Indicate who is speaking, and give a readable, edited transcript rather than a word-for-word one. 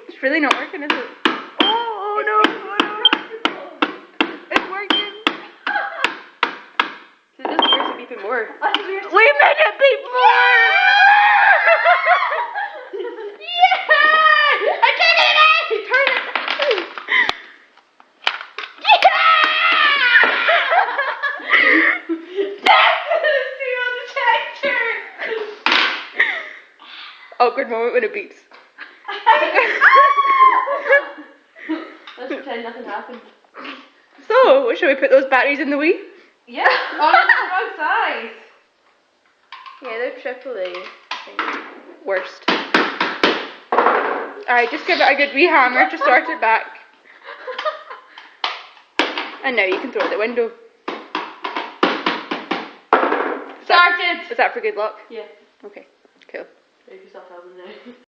Speaker 1: It's really not working, is it? Oh no! Oh no! It's working. So it doesn't yours beep more. We made it beep more! Yeah! I can't get it out! Turn it! Awkward moment when it beeps.
Speaker 2: Let's pretend nothing happened.
Speaker 1: So, shall we put those batteries in the Wii?
Speaker 2: Yeah. Oh, it's the wrong size.
Speaker 1: Yeah, they're AAA. Worst. Alright, just give it a good wee hammer to start it back. And now you can throw it at the window.
Speaker 2: Started!
Speaker 1: Is that for good luck?
Speaker 2: Yeah.
Speaker 1: Okay.